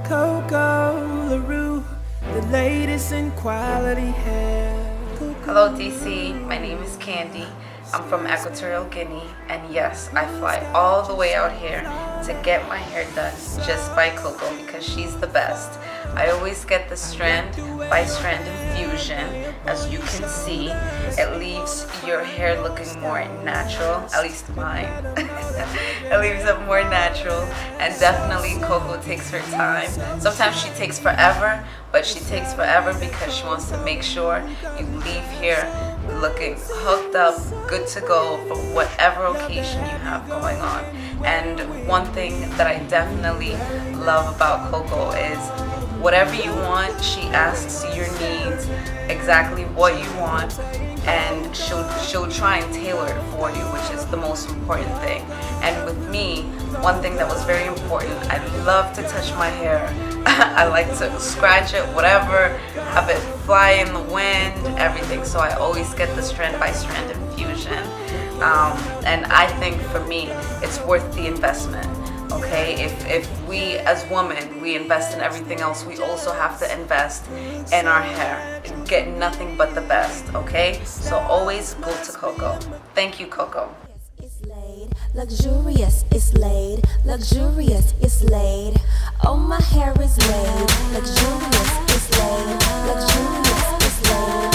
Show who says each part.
Speaker 1: CoCo, LaRue, the latest in quality hair.
Speaker 2: Hello DC, my name is Candy. I'm from Equatorial Guinea, and yes, I fly all the way out here to get my hair done just by CoCo because she's the best. I always get the strand by strand infusion. As you can see, it leaves your hair looking more natural, at least mine. It leaves it more natural, and definitely CoCo takes her time. Sometimes she takes forever, but she takes forever because she wants to make sure you leave here looking hooked up, good to go for whatever occasion you have going on. And one thing that I definitely love about CoCo is whatever you want, she asks your needs, exactly what you want, and she'll try and tailor it for you, which is the most important thing. And with me, one thing that was very important, I love to touch my hair. I like to scratch it, whatever, have it fly in the wind, everything. So I always get the strand by strand infusion. And I think for me, it's worth the investment. Okay, if we as women, we invest in everything else, we also have to invest in our hair. Get nothing but the best, okay? So always go to CoCo. Thank you, CoCo.
Speaker 3: Luxurious, it's laid. Luxurious, it's laid. Oh, my hair is laid. Luxurious, it's laid. Luxurious, it's laid.